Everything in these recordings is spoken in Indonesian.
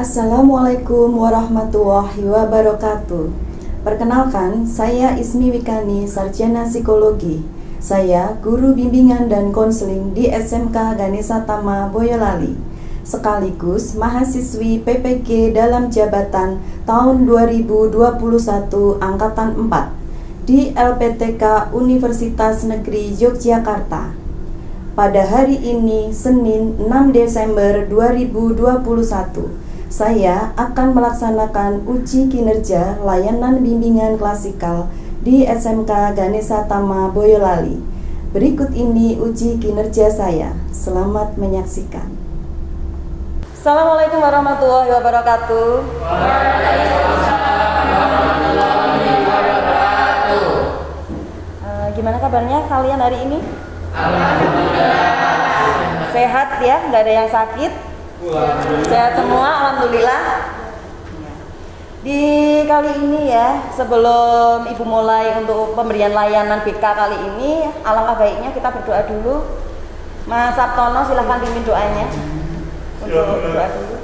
Assalamualaikum warahmatullahi wabarakatuh. Perkenalkan, saya Ismi Wikani, Sarjana Psikologi. Saya guru bimbingan dan konseling di SMK Ganesha Tama Boyolali, sekaligus mahasiswi PPG dalam jabatan tahun 2021 Angkatan 4 di LPTK Universitas Negeri Yogyakarta. Pada hari ini, Senin 6 Desember 2021, saya akan melaksanakan uji kinerja layanan bimbingan klasikal di SMK Ganesha Tama Boyolali. Berikut ini uji kinerja saya. Selamat menyaksikan. Assalamualaikum warahmatullahi wabarakatuh. Waalaikumsalam warahmatullahi wabarakatuh. Gimana kabarnya kalian hari ini? Alhamdulillah. Sehat ya, nggak ada yang sakit? Sehat semua, alhamdulillah. Di kali ini ya, sebelum Ibu mulai untuk pemberian layanan BK kali ini, alangkah baiknya kita berdoa dulu. Mas Sabtono, silahkan pimpin doanya. Untuk berdoa dulu.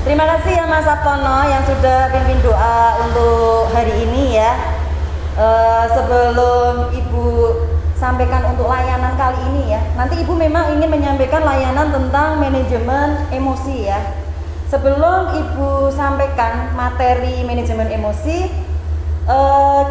Terima kasih ya Mas Sabtono yang sudah pimpin doa untuk hari ini ya. Sebelum Ibu sampaikan untuk layanan kali ini ya, nanti Ibu memang ingin menyampaikan layanan tentang manajemen emosi ya. Sebelum Ibu sampaikan materi manajemen emosi,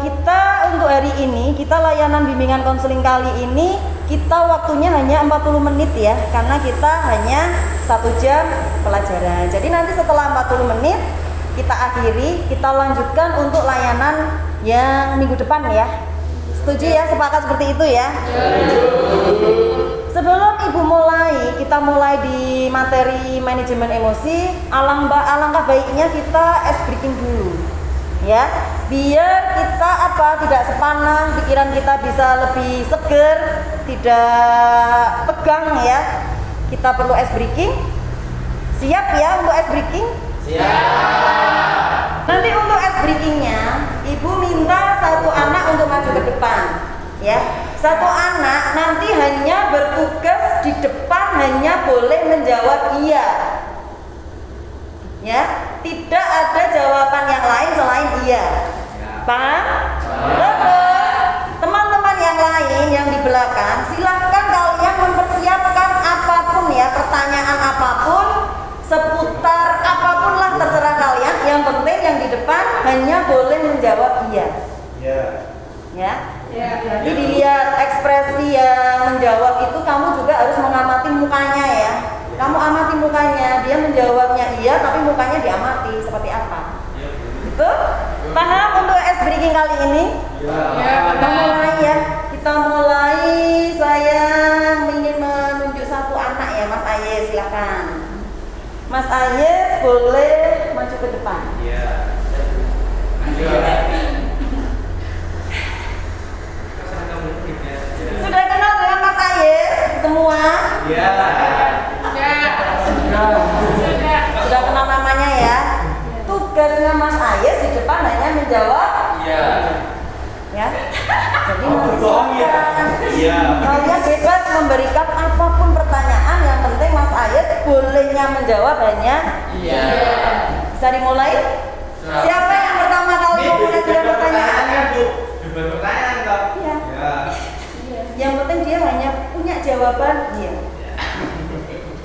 kita untuk hari ini, kita layanan bimbingan konseling kali ini, kita waktunya hanya 40 menit ya, karena kita hanya 1 jam pelajaran. Jadi nanti setelah 40 menit kita akhiri, kita lanjutkan untuk layanan yang minggu depan ya. Setuju ya, sepakat seperti itu ya? Sebelum Ibu mulai, kita mulai di materi manajemen emosi, alangkah baiknya kita ice breaking dulu ya, biar kita tidak sepanang, pikiran kita bisa lebih seger, tidak tegang ya. Kita perlu ice breaking. Siap ya untuk ice breaking? Siap. Nanti untuk ice breakingnya, Ibu minta satu anak untuk maju ke depan ya. Satu anak nanti hanya bertugas di depan, hanya boleh menjawab iya ya, tidak ada jawaban yang lain selain iya. Paham? Terus teman-teman yang lain yang di belakang, silahkan kalian mempersiapkan apapun ya, pertanyaan apapun, seputar apapun lah, terserah kalian. Yang penting yang di depan hanya boleh menjawab iya. Ya. Jadi dilihat ekspresi yang menjawab itu, kamu juga harus mengamati mukanya ya. Kamu amati mukanya, dia menjawabnya iya, tapi mukanya diamati seperti apa. Gitu? Paham untuk ice breaking kali ini? Kita mulai ya. Kita mulai. Saya ingin menunjuk satu anak ya, Mas Aye, silakan. Mas Aye boleh maju ke depan. Sudah kenal dengan Mas Aye semua? Sudah kenal namanya ya. Tugasnya Mas Ayes di depan hanya menjawab ya. Jadi kalian bebas memberikan apapun pertanyaan, yang penting Mas Ayes bolehnya menjawab hanya iya. Bisa dimulai? Siapa yang pertama kali mau mengajukan pertanyaan? Iya. Yang penting dia hanya punya jawaban iya.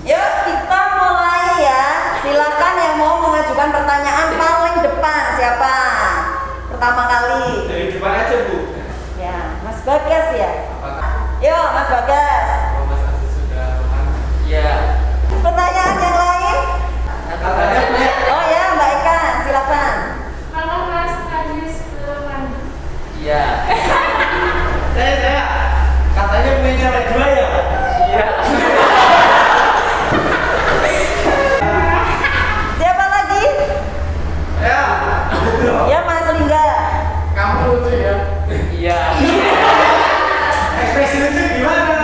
Yuk kita mulai ya. Silakan yang mau mengajukan pertanyaan paling depan, siapa? Pertama kali. Dari depan aja, Bu. Ya, Mas Bagas ya. Yuk, Mas Bagas. Mas Aziz sudah paham? Iya. Pertanyaan yang lain? Oh ya, Mbak Eka, silakan. Kalau Mas Aziz belum. Iya. Saya katanya punya cewek 2 ya? Iya. Siapa lagi? Ya, Mas Lingga. Kamu lucu ya? Iya. Ekspresi lucu gimana?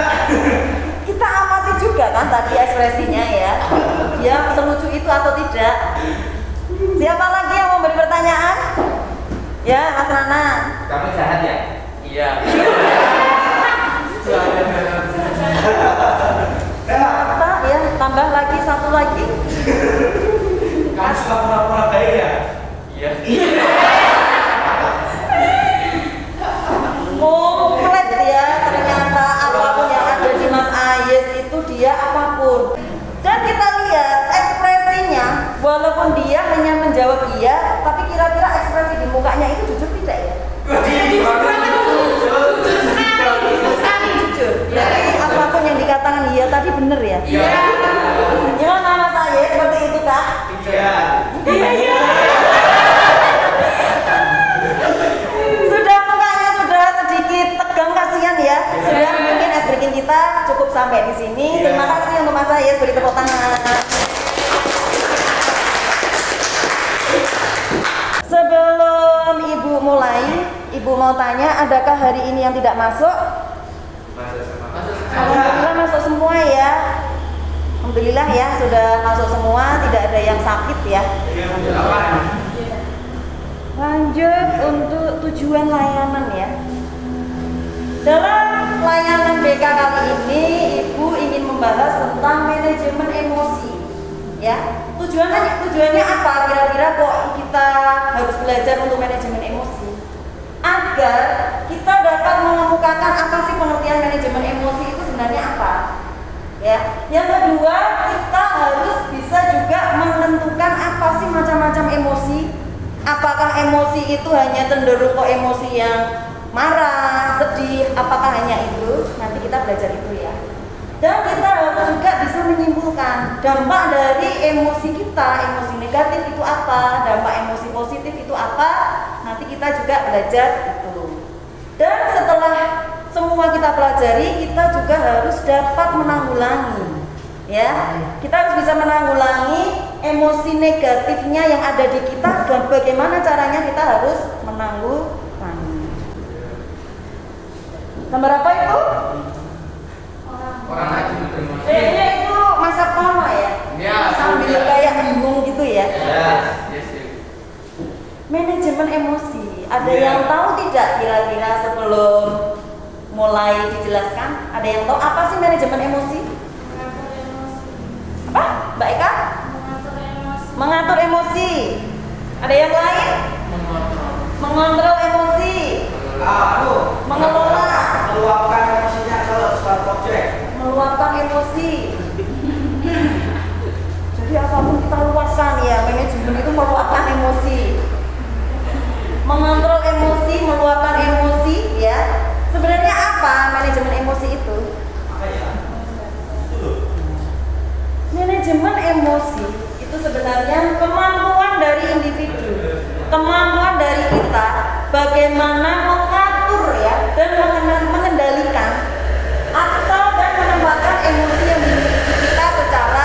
Ya, Mas Nana. Kamu jahat ya? Iya. Apa ya? Tambah lagi satu lagi. Kamu suka pura-pura baik ya? Iya. Komplit ya, ternyata apapun yang ada di Mas Ayes itu dia apapun. Dan kita lihat ekspresinya, walaupun dia hanya menjawab iya, tapi kira-kira ekspresi di mukanya itu jujur tidak ya? Jujur. Jadi apapun yang dikatakan iya tadi benar ya? Iya. Gimana Mas Ayes, seperti itu kah? Iya. Iya. Sudah mukanya sudah sedikit tegang, kasihan ya. Sudah mungkin es breaking kita cukup sampai di sini. Terima kasih untuk Mas Ayes, beri tepuk tangan. Sebelum Ibu mulai, Ibu mau tanya, adakah hari ini yang tidak masuk? Alhamdulillah masuk semua ya. Alhamdulillah ya, sudah masuk semua, tidak ada yang sakit ya. Lanjut untuk tujuan layanan ya. Dalam layanan BK kali ini, Ibu ingin membahas tentang manajemen emosi. Ya, tujuannya apa? Kira-kira kok kita harus belajar untuk manajemen emosi? Agar kita dapat mengemukakan apa sih pengertian manajemen emosi itu sebenarnya apa? Ya, yang kedua kita harus bisa juga menentukan apa sih macam-macam emosi. Apakah emosi itu hanya cenderung ke emosi yang marah, sedih, apakah hanya itu? Nanti kita belajar itu ya. Dan kita harus juga bisa menyimpulkan dampak dari emosi kita, emosi negatif itu apa, dampak emosi positif itu apa. Nanti kita juga belajar itu. Dan setelah semua kita pelajari, kita juga harus dapat menanggulangi. Ya, kita harus bisa menanggulangi emosi negatifnya yang ada di kita dan bagaimana caranya kita harus menanggulangi. Gambar apa itu? Orang lagi bertemu. Kayaknya itu masa lama ya? Ya, Sambil sudah. kayak bingung gitu ya. Yes. Manajemen emosi. Ada Ya. yang tahu tidak kira-kira sebelum mulai dijelaskan? Ada yang tahu apa sih manajemen emosi? Apa? Mbak Eka? Mengatur emosi. Ada yang lain? Mengontrol emosi. Mengelola. Meluapkan emosinya ke suatu objek. Meluapkan emosi. Jadi apapun kita luaskan ya, manajemen itu meluapkan emosi. Mengontrol emosi, meluapkan emosi ya. Sebenarnya apa manajemen emosi itu? Manajemen emosi itu sebenarnya kemampuan dari individu, kemampuan dari kita bagaimana mengatur ya dan mengendalikan atau dan menempatkan emosi yang dimiliki kita secara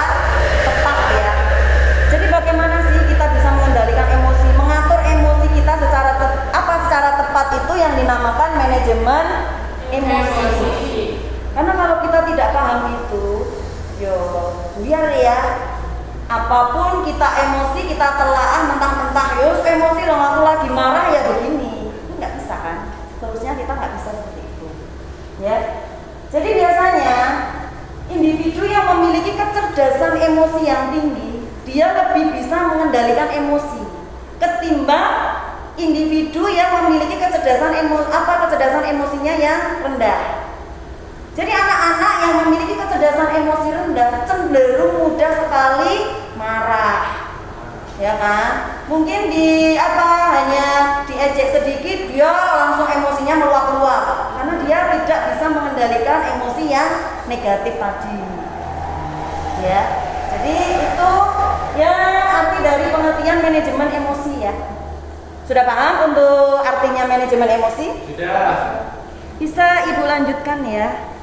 tepat ya. Jadi bagaimana sih kita bisa mengendalikan emosi, mengatur emosi kita secara tepat itu yang dinamakan manajemen emosi. Karena kalau kita tidak paham itu, biar ya apapun kita emosi, kita telaah mentah-mentah, emosi dong aku lagi marah ya begini, itu nggak bisa kan? Terusnya kita nggak bisa seperti itu, ya. Jadi biasanya individu yang memiliki kecerdasan emosi yang tinggi, dia lebih bisa mengendalikan emosi ketimbang individu yang memiliki kecerdasan emosinya yang rendah. Jadi anak-anak yang memiliki kecerdasan emosi rendah cenderung mudah sekali marah, ya kan? Mungkin hanya diejek sedikit dia langsung emosinya meluap-luap karena dia tidak bisa mengendalikan emosi yang negatif tadi. Ya, jadi itu ya arti dari pengertian manajemen emosi ya. Sudah paham untuk artinya manajemen emosi? Sudah. Bisa Ibu lanjutkan ya.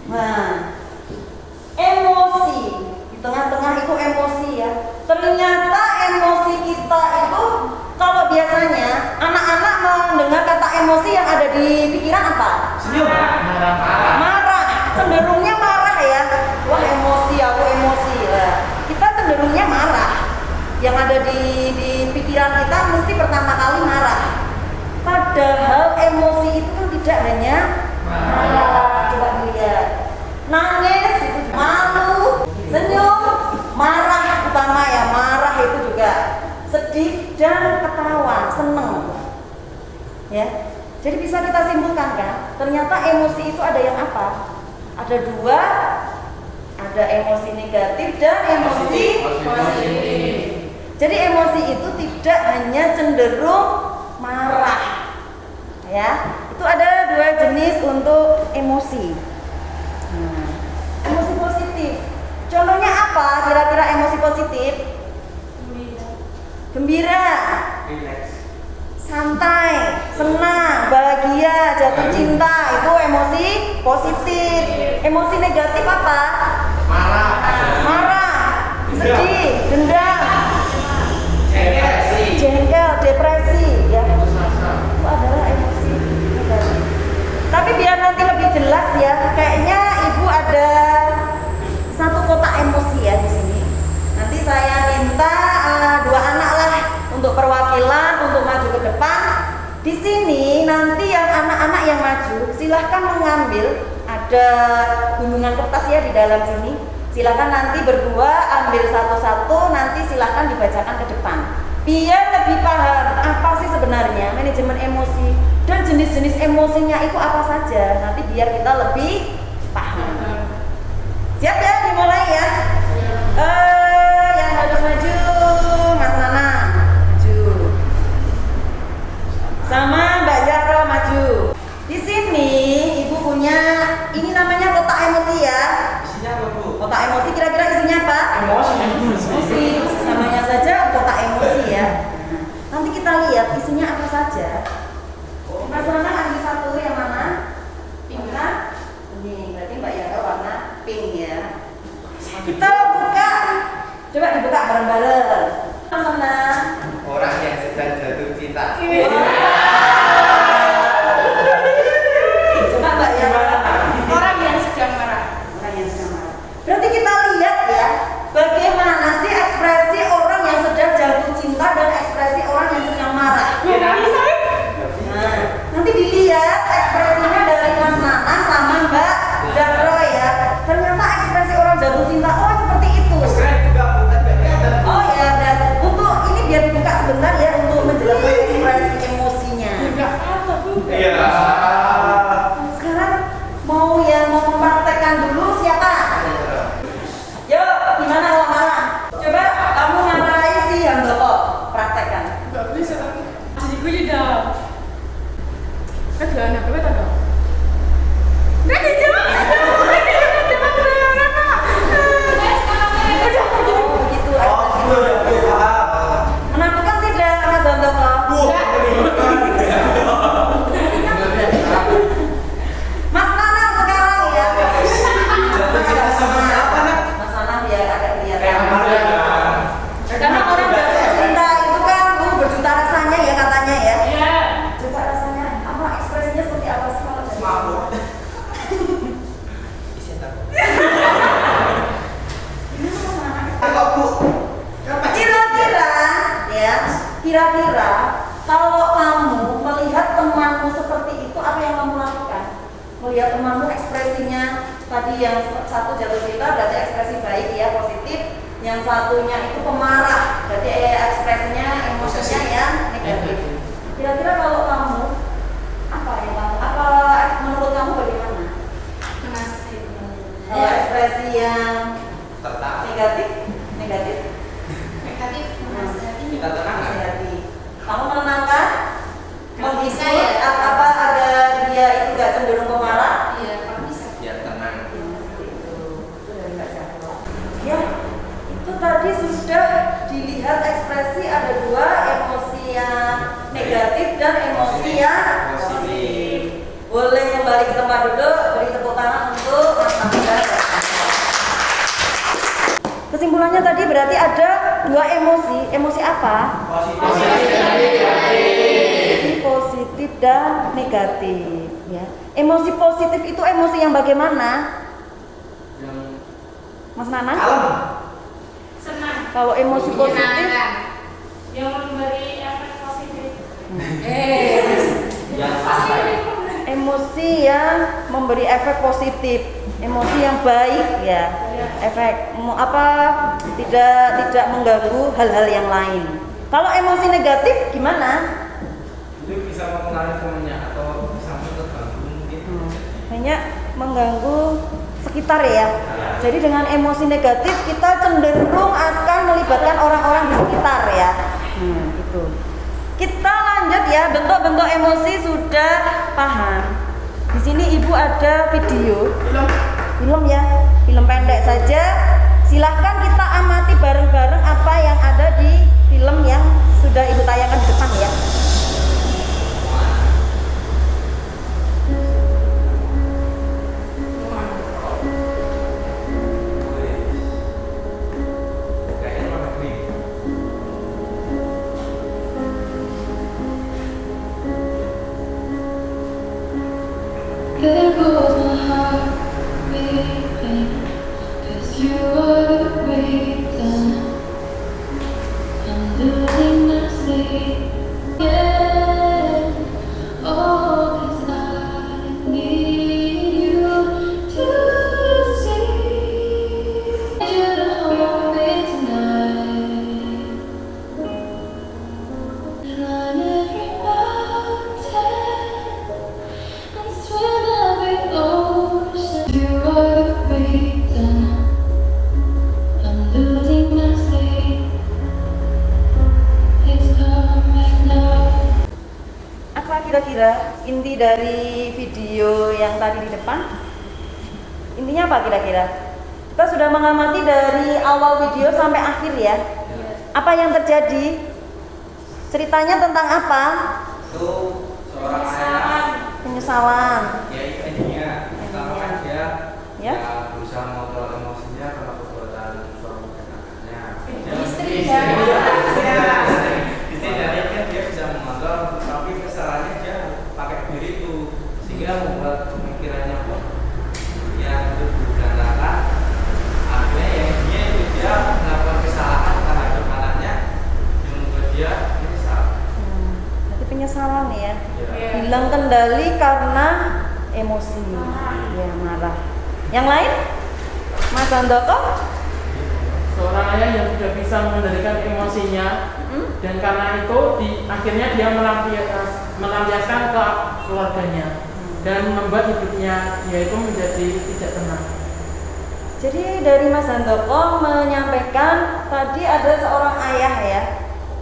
Nah, emosi di tengah-tengah itu emosi ya. Ternyata emosi kita itu kalau biasanya anak-anak mendengar kata emosi yang ada di pikiran apa? Senyum. Marah. Cenderungnya marah ya. Wah emosi, aku emosi lah. Kita cenderungnya marah. Yang ada di pikiran kita mesti pertama kali marah. dan ketawa, seneng. Ya. Jadi bisa kita simpulkan kan, ternyata emosi itu ada yang apa? Ada dua, ada emosi negatif dan emosi positif. Jadi emosi itu tidak hanya cenderung marah, ya. Itu ada dua jenis untuk emosi. Emosi positif. Contohnya apa? Kira-kira emosi positif? Gembira, santai, senang, bahagia, jatuh cinta, itu emosi positif. Emosi negatif apa? Marah, sedih, dendam, jengkel, depresi, ya. Itu adalah emosi negatif. Tapi biar nanti lebih jelas ya, kayaknya ibu ada satu kotak emosi ya di sini. Nanti saya minta dua anak lah untuk perwakilan untuk maju ke depan. Di sini nanti yang anak-anak yang maju silahkan mengambil, ada gunungan kertas ya di dalam sini. Silahkan nanti berdua ambil satu-satu, nanti silahkan dibacakan ke depan. Biar lebih paham apa sih sebenarnya manajemen emosi dan jenis-jenis emosinya itu apa saja. Nanti biar kita lebih paham. Siap ya, dimulai ya. Yang harus maju, Mas Nana maju, sama Mbak Zahra maju. Di sini ibu punya, ini namanya kotak emosi ya. Isinya apa, Bu? Kotak emosi kira-kira isinya apa? Emosi. Namanya saja kotak emosi ya. Nanti kita lihat isinya apa saja. Mas Nana ambil satu, yang mana? Pink kan? Ini berarti Mbak Zahra warna pink ya. Kita buka, coba dibuka bareng-bareng. Mas Nana. Orang yang sedang jatuh cinta. Coba Mbak Zahra. Orang yang sedang marah. Orang yang sedang marah. Berarti kita lihat ya, bagaimana sih ekspresi orang yang sedang jatuh cinta dan ekspresi orang yang sedang marah. Nah, nanti dilihat ekspresinya dari Mas Nana sama Mbak Zahra ya. Ternyata ekspresi orang jatuh cinta, oh seperti itu. Oh ya, dan untuk ini biar dibuka sebentar ya untuk menjelaskan ekspresi emosinya. Iya. Sekarang mau mempraktekkan dulu siapa? Yuk, gimana kalau marah? Coba kamu marahi si Handoko, praktekkan. Gak bisa. Jadi gue tidak. Ada anak gue tak ada. Gak dijawab. Begitu ekspresinya. Menakutkan tidak, Mas Handoko? Mas Nana sekarang ya. Mas Nana biar agak kelihatan. Karena orang jatuh cinta itu kan berjuta rasanya ya katanya ya. Iya. Juta rasanya apa, ekspresinya seperti apa sih kalau jatuh cinta? Kira-kira kalau kamu melihat temanmu seperti itu, apa yang kamu lakukan? Melihat temanmu ekspresinya tadi yang satu jatuh cinta berarti ekspresi baik ya, positif. Yang satunya itu pemarah, berarti ekspresinya emosinya yang negatif. Kira-kira kalau kamu apa yang kamu, apa menurut kamu bagaimana? Kalau ekspresi yang negatif. Kita tenang Masih nggak? hati. Kamu menenangkan? Kalau bisa Menghibur, ya. apa agar dia itu gak cenderung pemarah? Iya, kalau bisa. Biar tenang. Ya, itu tadi sudah dilihat ekspresi ada dua, emosi yang negatif dan emosi yang positif. Boleh kembali ke tempat duduk, beri tepuk tangan untuk Mas Nanda. Kesimpulannya tadi berarti ada dua emosi. Emosi apa? Emosi positif dan negatif. Ya. Emosi positif itu emosi yang bagaimana? Mas Nana? Senang. Kalau emosi positif, Menyenangkan. Yang memberi efek positif. Yang santai. emosi yang memberi efek positif, emosi yang baik ya, efek tidak mengganggu hal-hal yang lain. Kalau emosi negatif gimana? Itu bisa mempengaruhi temannya atau sampai terganggu mungkin. Banyak mengganggu sekitar ya. Jadi dengan emosi negatif kita cenderung akan melibatkan orang-orang di sekitar ya. Itu. Kita lanjut ya, bentuk-bentuk emosi sudah paham. Di sini Ibu ada video. Film ya, film pendek saja. Silahkan kita amati bareng-bareng apa yang ada di film yang sudah Ibu tayangkan di depan ya. There goes my heart beating, 'cause you are the reason I'm losing my sleep. Yeah, oh, 'cause I need you to see. Need you to hold me tonight. Climb every mountain and swim every ocean. You are the reason I'm losing my sleep. It's coming now. Apa kira-kira inti dari video yang tadi di depan? Intinya apa kira-kira? Kita sudah mengamati dari awal video sampai akhir ya. Apa yang terjadi? Ceritanya tentang apa? Itu seorang ayah, Penyesalan. ya intinya pertama kan dia Ya. berusaha mengontrol emosinya karena perbuatan suami dan anaknya. Istri Istri ya. dari kan dia bisa mengontrol, tapi kesalahannya dia pakai diri itu sehingga membuat pemikirannya pun yang itu berantakan. Akhirnya ya intinya itu dia melakukan kesalahan terhadap anaknya yang membuat dia menyesal. Berarti penyesalan ya. Ya. Hilang kendali karena emosi. Ya, marah. Yang lain? Mas Handoko? Seorang ayah yang tidak bisa mengendalikan emosinya dan karena itu akhirnya dia melampiaskan ke keluarganya dan membuat hidupnya yaitu menjadi tidak tenang. Jadi dari Mas Handoko menyampaikan tadi ada seorang ayah ya,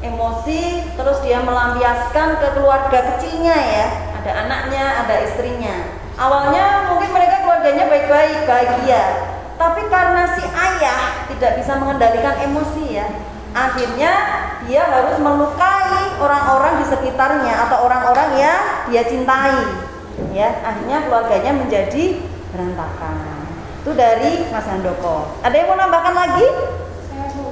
emosi terus dia melampiaskan ke keluarga kecilnya ya, ada anaknya, ada istrinya. Awalnya mungkin mereka keluarganya baik-baik, bahagia, tapi karena si ayah tidak bisa mengendalikan emosi ya, akhirnya dia harus melukai orang-orang di sekitarnya atau orang-orang yang dia cintai ya, akhirnya keluarganya menjadi berantakan. Itu dari Mas Handoko. Ada yang mau nambahkan lagi?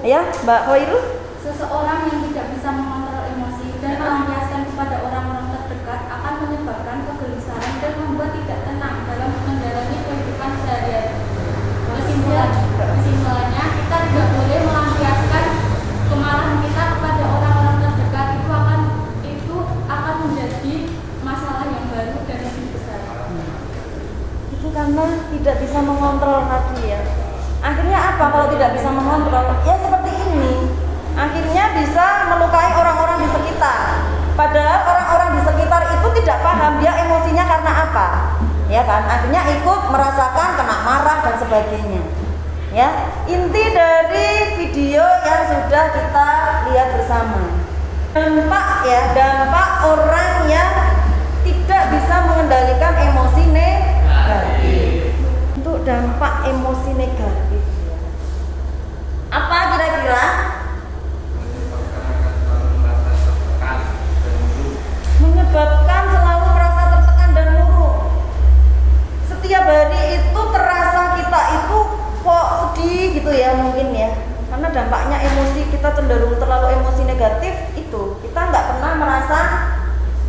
Ya, Mbak Hoirul? Seseorang yang tidak bisa mengontrol emosi dan melampiaskan kepada orang-orang terdekat akan menyebabkan kegelisahan dan membuat tidak tenang dalam menjalani kehidupan sehari-hari. Kesimpulannya, kita tidak boleh melampiaskan kemarahan kita kepada orang-orang terdekat. Itu akan menjadi masalah yang baru dan lebih besar. Itu karena tidak bisa mengontrol hati ya. Akhirnya apa kalau tidak bisa mengontrol? Ya seperti ini. Akhirnya bisa melukai orang-orang di sekitar. Padahal orang-orang di sekitar itu tidak paham dia emosinya karena apa. Ya kan? Akhirnya ikut merasakan kena marah dan sebagainya. Ya, inti dari video yang sudah kita lihat bersama. Dampak orang yang tidak bisa mengendalikan emosi negatif. Untuk dampak emosi negatif. Apa kira-kira? Menyebabkan selalu merasa tertekan dan murung. Setiap hari itu terasa kita itu kok sedih gitu ya mungkin ya, karena dampaknya emosi kita cenderung terlalu emosi negatif itu kita nggak pernah merasa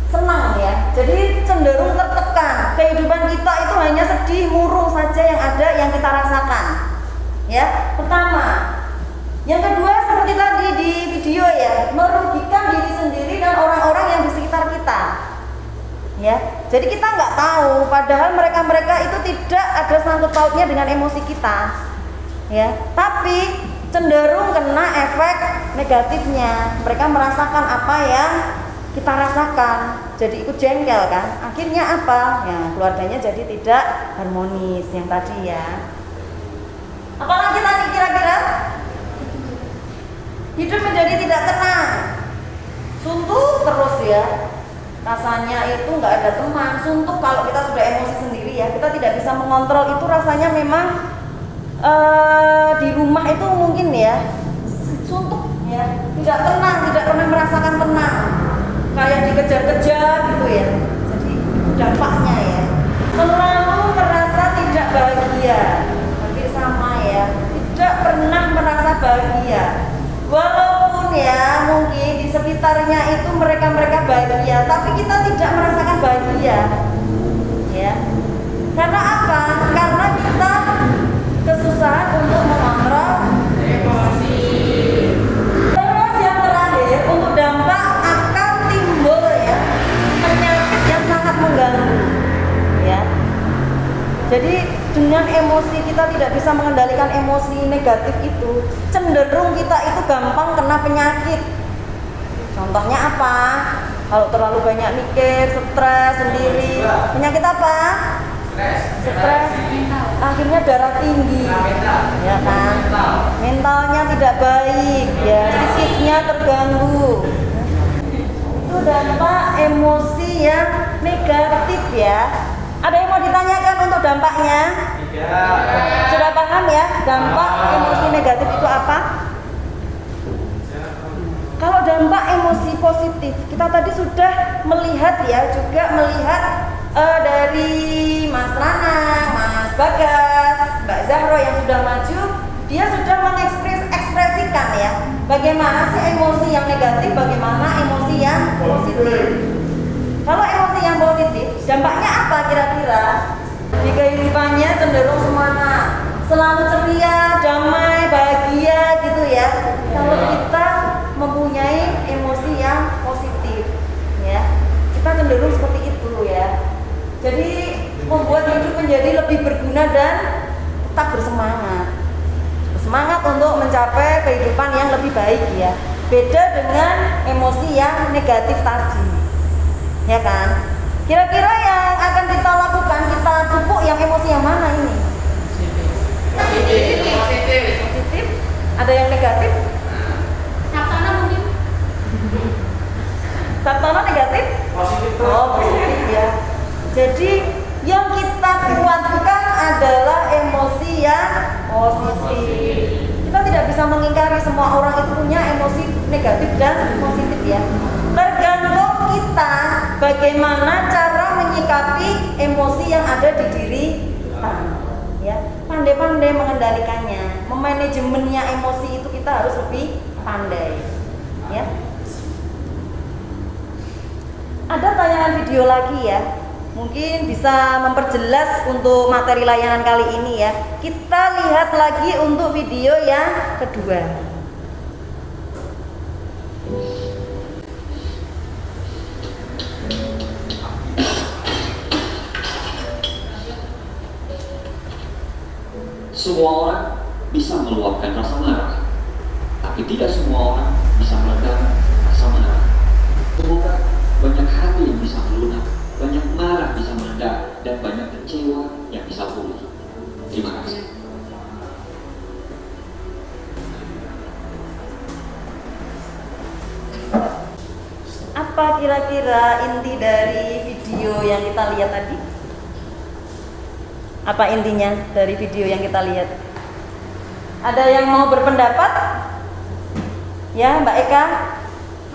senang ya, jadi cenderung tertekan. Kehidupan kita itu hanya sedih murung saja yang ada yang kita rasakan ya, pertama. Yang kedua seperti tadi di video ya, merugikan diri sendiri dan orang-orang yang di sekitar kita ya. Jadi kita nggak tahu, padahal mereka itu tidak ada sangkut pautnya dengan emosi kita ya. Tapi cenderung kena efek negatifnya. Mereka merasakan apa yang kita rasakan, jadi ikut jengkel kan. Akhirnya apa? Ya, keluarganya jadi tidak harmonis yang tadi ya. Apalagi tadi kira-kira? Hidup menjadi tidak tenang, suntuk terus ya. Rasanya itu nggak ada teman, suntuk kalau kita sudah emosi sendiri ya. Kita tidak bisa mengontrol itu, rasanya memang di rumah itu mungkin ya suntuk ya, tidak tenang, tidak pernah merasakan tenang, kayak dikejar-kejar gitu ya. Jadi dampaknya ya selalu merasa tidak bahagia, hampir sama ya, tidak pernah merasa bahagia. Walaupun ya mungkin di sekitarnya itu mereka bahagia, tapi kita tidak merasakan bahagia ya. Karena apa? Karena kita kesusahan untuk mengontrol emosi. Terus yang terakhir, untuk dampak akan timbul ya penyakit yang sangat mengganggu ya. Jadi dengan emosi kita tidak bisa mengendalikan emosi negatif itu, cenderung kita itu gampang kena penyakit. Contohnya apa? Kalau terlalu banyak mikir, stres sendiri, penyakit apa? Stres, akhirnya darah tinggi, ya kan? Mentalnya tidak baik, ya, psikisnya terganggu. Itu dampak emosi yang negatif ya. Ada yang mau ditanyakan untuk dampaknya? Sudah paham ya dampak emosi negatif itu apa? Kalau dampak emosi positif, kita tadi sudah melihat ya, juga melihat dari Mas Rana, Mas Bagas, Mbak Zahro yang sudah maju, dia sudah mengekspresikan ya, bagaimana sih emosi yang negatif, bagaimana emosi yang positif. Kalau emosi yang positif, dampaknya apa kira-kira? Di kehidupannya cenderung semangat, selalu ceria, damai, bahagia gitu ya. Kalau kita mempunyai emosi yang positif, ya, kita cenderung seperti itu ya. Jadi membuat hidup menjadi lebih berguna dan tetap bersemangat. Bersemangat untuk mencapai kehidupan yang lebih baik ya. Beda dengan emosi yang negatif tadi. Ya kan? Kira-kira yang akan kita lakukan, kita pupuk yang emosi yang mana ini? Positif. Ada yang negatif? Saksana mungkin. Sabtono negatif? Positif. Oh, positif ya. Jadi yang kita kuatkan adalah emosi yang positif. Kita tidak bisa mengingkari semua orang itu punya emosi negatif dan positif ya. Tergantung kita bagaimana cara menyikapi emosi yang ada di diri kita. Ya, pandai-pandai mengendalikannya, memanajemennya emosi itu kita harus lebih pandai. Ya. Ada tayangan video lagi ya. Mungkin bisa memperjelas untuk materi layanan kali ini ya. Kita lihat lagi untuk video yang kedua. Semua orang bisa meluapkan rasa marah, tapi tidak semua orang bisa meredam rasa marah. Semoga banyak hati yang bisa melunak, banyak marah bisa meredah, dan banyak kecewa yang bisa pulih. Terima kasih. Apa kira-kira inti dari video yang kita lihat tadi? Apa intinya dari video yang kita lihat? Ada yang mau berpendapat? Ya, Mbak Eka?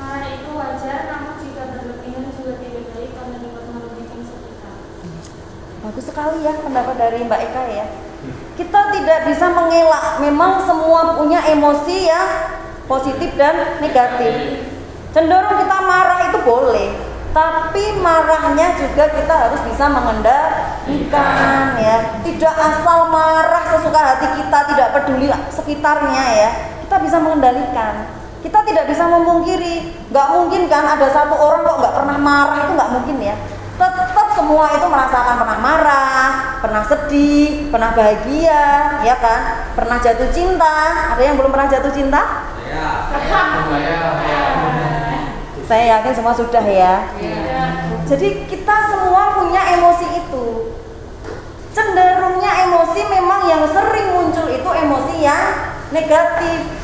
Marah itu wajar, namun jika berlebihan juga tidak baik karena dapat merugikan sekitar. Bagus sekali ya pendapat dari Mbak Eka ya. Kita tidak bisa mengelak, memang semua punya emosi yang positif dan negatif. Cenderung kita marah itu boleh, tapi marahnya juga kita harus bisa mengendalikan ya. Tidak asal marah sesuka hati kita, tidak peduli sekitarnya ya. Kita bisa mengendalikan. Kita tidak bisa memungkiri, nggak mungkin kan ada satu orang kok nggak pernah marah, itu nggak mungkin ya. Tetap semua itu merasakan pernah marah, pernah sedih, pernah bahagia, ya kan? Pernah jatuh cinta. Ada yang belum pernah jatuh cinta? Saya yakin semua sudah ya. Jadi kita semua punya emosi itu. Cenderungnya emosi memang yang sering muncul itu emosi yang negatif.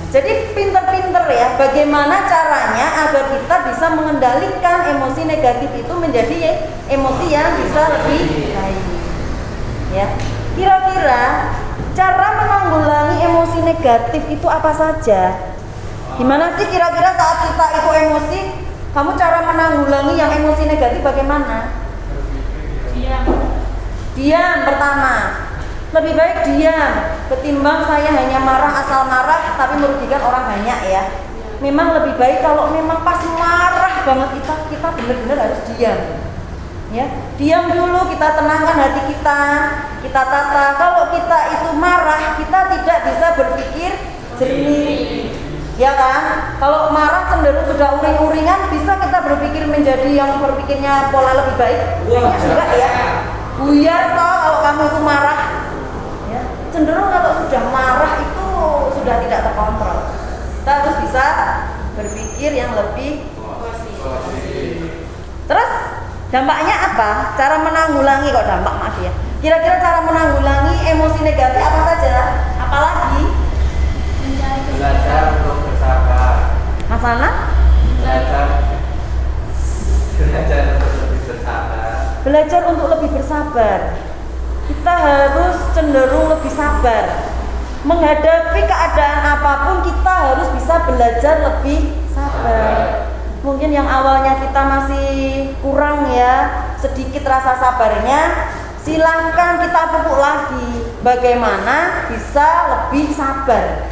Jadi pinter-pinter ya, bagaimana caranya agar kita bisa mengendalikan emosi negatif itu menjadi emosi yang bisa lebih baik. Ya, kira-kira cara menanggulangi emosi negatif itu apa saja? Gimana sih kira-kira saat kita itu emosi, kamu cara menanggulangi yang emosi negatif bagaimana? Diam pertama. Lebih baik diam ketimbang saya hanya marah asal marah tapi merugikan orang banyak ya. Memang lebih baik kalau memang pas marah banget kita benar-benar harus diam. Ya, diam dulu, kita tenangkan hati kita tata. Kalau kita itu marah, kita tidak bisa berpikir jernih. Ya kan? Kalau marah cenderung sudah uring-uringan, bisa kita berpikir menjadi yang berpikirnya pola lebih baik? Kayaknya enggak ya. Buyar toh kalau kamu itu marah. Ya, cenderung kalau sudah marah itu sudah tidak terkontrol. Kita harus bisa berpikir yang lebih positif. Terus dampaknya apa? Cara menanggulangi kok dampak maaf ya. Kira-kira cara menanggulangi emosi negatif apa saja? Apalagi? Belajar untuk bersabar. Masalah? Belajar untuk lebih bersabar. Belajar untuk lebih bersabar. Kita harus cenderung lebih sabar. Menghadapi keadaan apapun kita harus bisa belajar lebih sabar. Mungkin yang awalnya kita masih kurang ya, sedikit rasa sabarnya, silahkan kita pupuk lagi. Bagaimana bisa lebih sabar?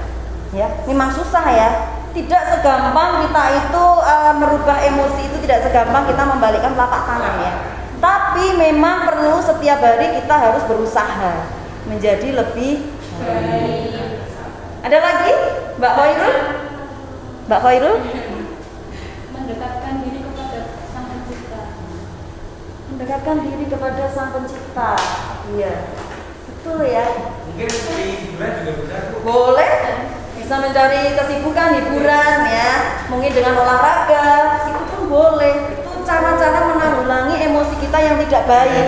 Ya, memang susah ya. Tidak segampang kita itu merubah emosi itu, tidak segampang kita membalikkan telapak tangan ya. Tapi memang perlu setiap hari kita harus berusaha menjadi lebih baik. Ada lagi, Mbak Khairul? Mbak Khairul? Mendekatkan diri kepada Sang Pencipta. Mendekatkan diri kepada Sang Pencipta. Iya, betul ya. Mungkin di hiburan juga bisa. Boleh. Bisa mencari kesibukan, hiburan ya. Mungkin dengan olahraga, itu pun boleh. Itu cara-cara menanggulangi emosi kita yang tidak baik.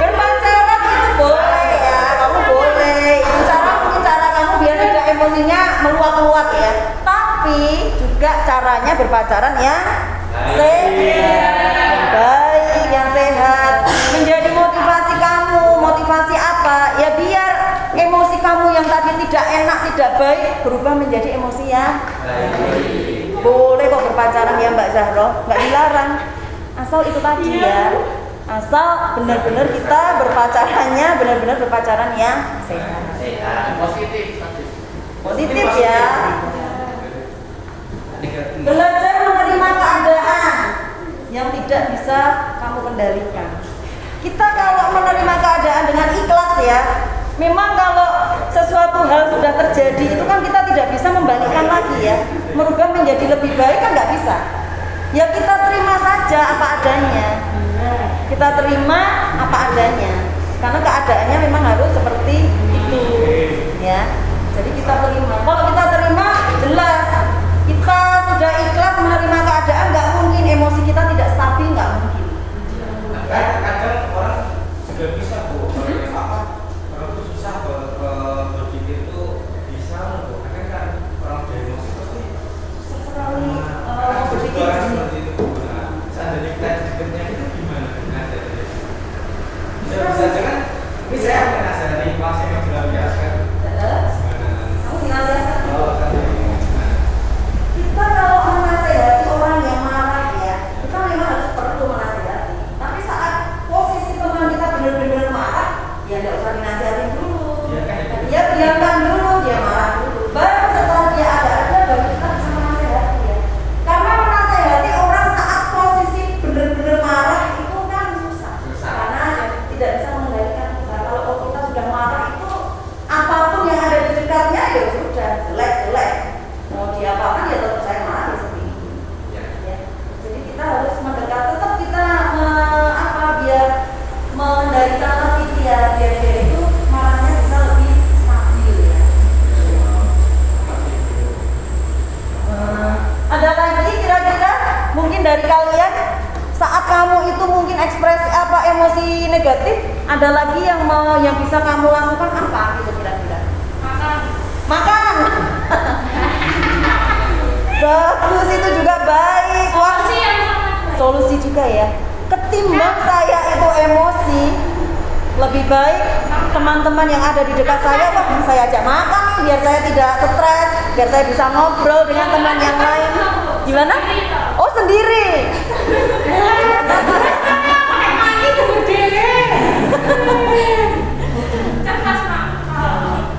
Berpacaran itu boleh ya, kamu boleh. Itu mungkin cara kamu biar tidak emosinya meluap-luap ya. Tapi juga caranya berpacaran yang sehat, baik, yang sehat. Menjadi motivasi kamu, motivasi apa? Ya biar emosi kamu yang tadi tidak enak, tidak baik berubah menjadi emosi yang baik. Boleh kok berpacaran ya Mbak Zahro, nggak dilarang. Asal itu tadi ya, asal benar-benar kita berpacarannya benar-benar berpacaran yang sehat. Positif ya. Belajar menerima keadaan yang tidak bisa kamu kendalikan. Kita kalau menerima keadaan dengan ikhlas ya, memang kalau sesuatu hal sudah terjadi itu kan kita tidak bisa membalikkan lagi ya. Merubah menjadi lebih baik kan nggak bisa. Ya kita terima saja apa adanya. Kita terima apa adanya. Karena keadaannya memang harus seperti itu. Ya. Jadi kita terima. Kalau kita terima jelas kita sudah ikhlas menerima keadaan, nggak mungkin emosi kita tidak stabil, nggak mungkin. Kadang orang juga bisa orang tuh susah berpikir itu bisa loh. Kan orang beremosi pasti Sekali berpikir seperti itu. Seandainya kita diketnya itu gimana? Bisa kan? Ini saya pernah dari kelas yang sudah biasa kan. Kamu tinggal biasa. dari kalian saat kamu itu mungkin ekspresi emosi negatif, ada lagi yang bisa kamu lakukan apa gitu kira-kira? Makan. Bagus, itu juga baik. Solusi juga ya. Ketimbang saya itu emosi, lebih baik teman-teman yang ada di dekat saya, saya ajak makan nih, biar saya tidak stres, biar saya bisa ngobrol dengan teman yang lain. Gimana? Oh, sendiri.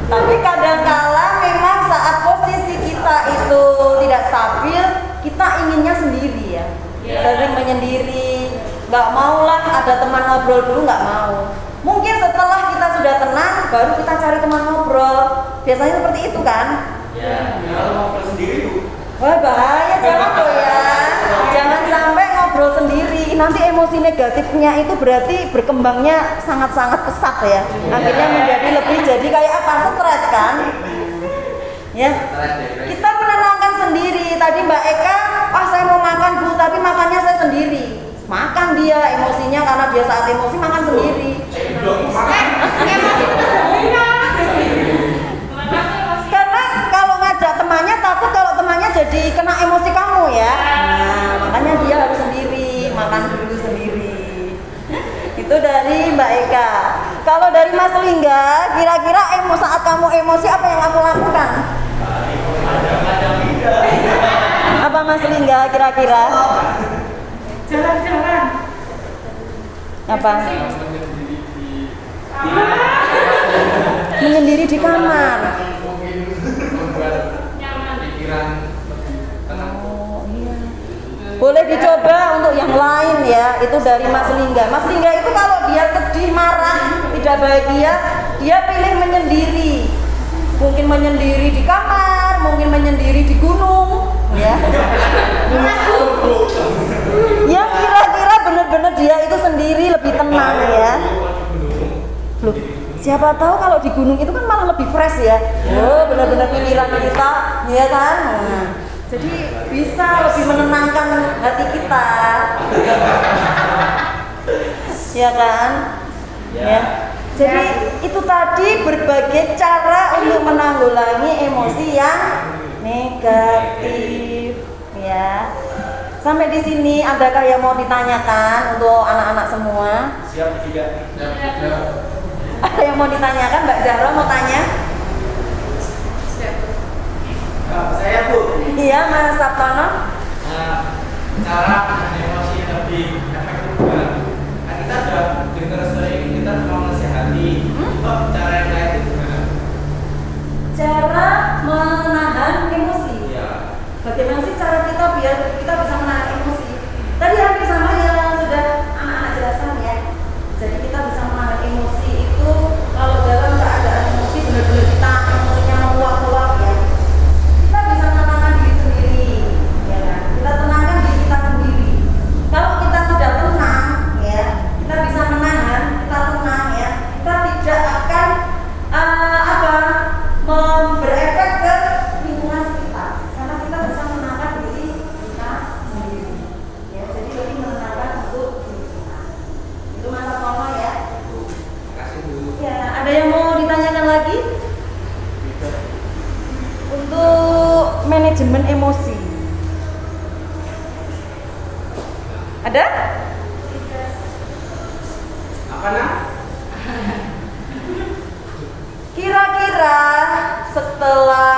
Tapi kadang-kala memang saat posisi kita itu tidak stabil, kita inginnya sendiri ya. Sering menyendiri, nggak maulah ada teman ngobrol dulu, nggak mau. Mungkin setelah kita sudah tenang, baru kita cari teman ngobrol. Biasanya seperti itu kan? Ya, kalau ngobrol sendiri tuh. Wah, bahaya, jangan tuh ya. Jangan sampai ngobrol sendiri. Nanti emosi negatifnya itu berarti berkembangnya sangat-sangat pesat ya. Akhirnya menjadi lebih jadi kayak apa? Stres kan? Ya. Kita menenangkan sendiri. Tadi Mbak Eka, saya mau makan Bu, tapi makannya saya sendiri. Makan dia emosinya karena dia saat emosi makan sendiri. Karena kalau ngajak temannya takut kalau temannya jadi kena emosi kamu ya. Nah, makanya dia harus sendiri, makan dulu sendiri. Itu dari Mbak Eka. Kalau dari Mas Lingga, kira-kira saat kamu emosi apa yang kamu lakukan? Apa Mas Lingga kira-kira? Jalan-jalan. Apa? Menyendiri di kamar. Mungkin membuat pikiran lebih tenang. Oh iya. Boleh dicoba untuk yang lain ya. Itu dari Mas Lingga. Mas Lingga itu kalau dia sedih, marah, tidak bahagia, dia pilih menyendiri. Mungkin menyendiri di kamar, mungkin menyendiri di gunung, ya. Yang kira-kira benar-benar dia itu sendiri lebih tenang ya. Loh, siapa tahu kalau di gunung itu kan malah lebih fresh ya. Oh, benar-benar pikiran kita, ya kan? Nah, jadi bisa lebih menenangkan hati kita. Ya kan? Ya. Jadi itu tadi berbagai cara untuk menanggulangi emosi yang negatif, ya. Sampai di sini adakah yang mau ditanyakan untuk anak-anak semua? Siap tidak? Ada yang mau ditanyakan? Mbak Zahra mau tanya? Saya Bu. Iya, Mas Sabtono. Cara emosi lebih efektif kan? Kita sudah dengar sering, kita cuma nasihati. Kok cara yang lain itu gimana? Cara menahan emosi. Iya. Bagaimana sih cara kita biar kita bisa menahan emosi? Tadi hampir sama yang sudah anak-anak jelaskan ya. Jadi kita bisa menahan emosi itu kalau dalam keadaan emosi benar-benar kita emosinya meluap-luap ya. Kita bisa menenangkan diri sendiri, ya kan? Kita tenangkan diri kita sendiri. Kalau kita sudah tenang, ya, kita bisa menahan, kita tenang ya. Kita tidak akan berefek ke lingkungan sekitar, karena kita bisa menenangkan diri kita sendiri. Ya, jadi lebih menenangkan untuk diri kita. Itu masa normal ya. Kasih Bu. Ya, ada yang mau ditanyakan lagi? Untuk manajemen emosi. Ada? Apa nak? Kira-kira setelah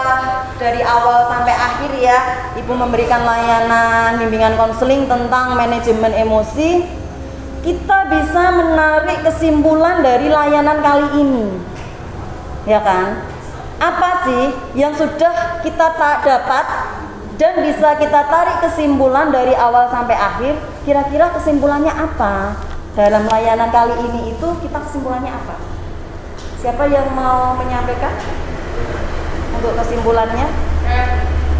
dari awal sampai akhir ya, Ibu memberikan layanan bimbingan konseling tentang manajemen emosi, kita bisa menarik kesimpulan dari layanan kali ini. Ya kan? Apa sih yang sudah kita dapat dan bisa kita tarik kesimpulan dari awal sampai akhir? Kira-kira kesimpulannya apa? Dalam layanan kali ini itu kita kesimpulannya apa? Siapa yang mau menyampaikan untuk kesimpulannya?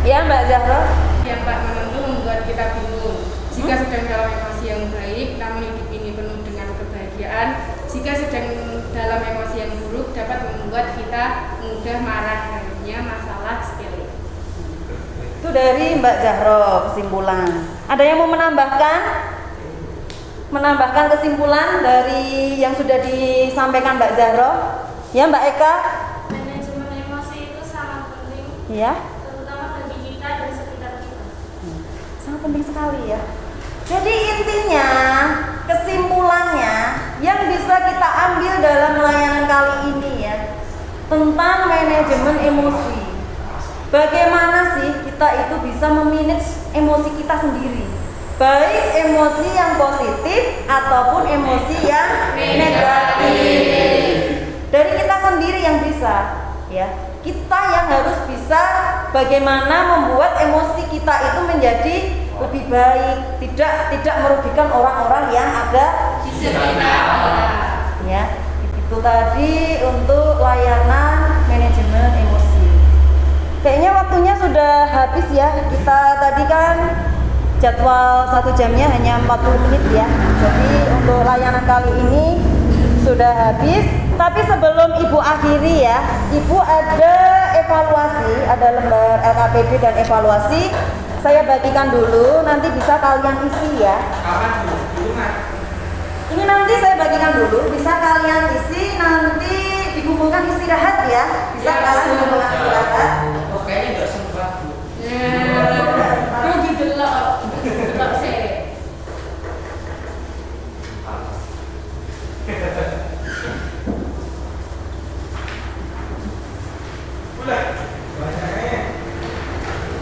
Ya, Mbak Zahra. Yang tak menentu membuat kita bingung. Jika sedang dalam emosi yang baik, namun hidup ini penuh dengan kebahagiaan. Jika sedang dalam emosi yang buruk, dapat membuat kita mudah marah, hanya masalah sepele. Itu dari Mbak Zahra kesimpulan. Ada yang mau menambahkan? Menambahkan kesimpulan dari yang sudah disampaikan Mbak Zahro? Ya, Mbak Eka? Manajemen emosi itu sangat penting, Ya, terutama bagi kita dan sekitar kita. sangat penting sekali ya. Jadi intinya, kesimpulannya yang bisa kita ambil dalam layanan kali ini ya, tentang manajemen emosi. Bagaimana sih kita itu bisa memanage emosi kita sendiri, baik emosi yang positif ataupun emosi yang negatif. Dari kita sendiri yang bisa, ya. Kita yang harus bisa bagaimana membuat emosi kita itu menjadi lebih baik, tidak merugikan orang-orang yang ada di sekitar. Ya, itu tadi untuk layanan manajemen emosi. Kayaknya waktunya sudah habis ya. Kita tadi kan jadwal 1 jamnya hanya 40 menit ya. Jadi untuk layanan kali ini sudah habis. Tapi sebelum Ibu akhiri ya, Ibu ada evaluasi, ada lembar LKPD dan evaluasi. Saya bagikan dulu, nanti bisa kalian isi ya. Ini nanti saya bagikan dulu, bisa kalian isi, nanti dikumpulkan istirahat ya. Bisa kalian dikumpulkan istirahat. Oh, kayaknya nggak sempat, Bu. Rugi delok saya.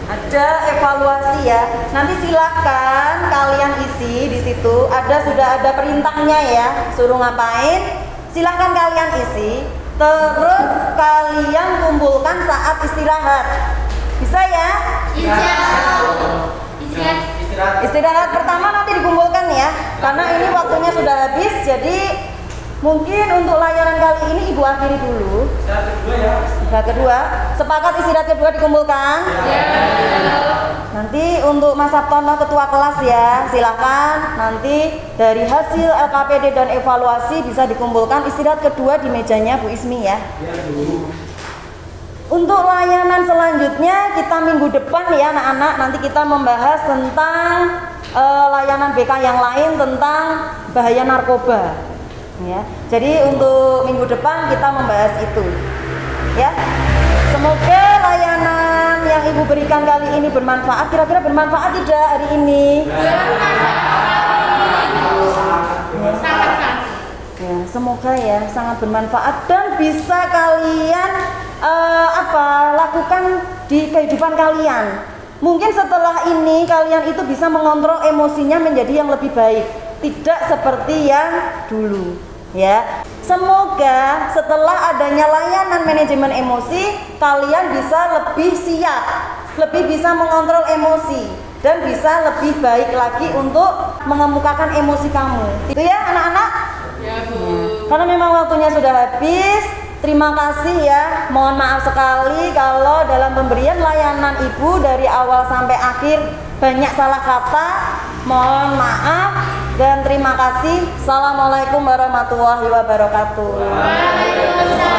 Ada evaluasi ya. Nanti silakan kalian isi di situ. Sudah ada perintahnya ya. Suruh ngapain? Silakan kalian isi. Terus kalian kumpulkan saat istirahat. Bisa ya? Istirahat pertama nanti dikumpulkan ya. Karena ini waktunya sudah habis. Jadi mungkin untuk layanan kali ini Ibu akhiri dulu. Istirahat kedua ya. Istirahat kedua. Sepakat istirahat kedua dikumpulkan? Ya. Nanti untuk Mas Sabtono ketua kelas ya, silakan nanti dari hasil LKPD dan evaluasi bisa dikumpulkan istirahat kedua di mejanya Bu Ismi ya. Untuk layanan selanjutnya kita minggu depan ya anak-anak, nanti kita membahas tentang layanan BK yang lain tentang bahaya narkoba ya. Jadi untuk minggu depan kita membahas itu ya. Semoga layanan yang Ibu berikan kali ini bermanfaat. Kira-kira bermanfaat tidak hari ini? Sangat-sangat. Ya, semoga ya sangat bermanfaat dan bisa kalian lakukan di kehidupan kalian. Mungkin setelah ini kalian itu bisa mengontrol emosinya menjadi yang lebih baik, tidak seperti yang dulu ya. Semoga setelah adanya layanan manajemen emosi kalian bisa lebih siap, lebih bisa mengontrol emosi dan bisa lebih baik lagi untuk mengemukakan emosi kamu. Itu ya anak-anak? Ya, Bu. Karena memang waktunya sudah habis. Terima kasih ya. Mohon maaf sekali kalau dalam pemberian layanan Ibu dari awal sampai akhir banyak salah kata. Mohon maaf dan terima kasih. Assalamualaikum warahmatullahi wabarakatuh. Waalaikumsalam.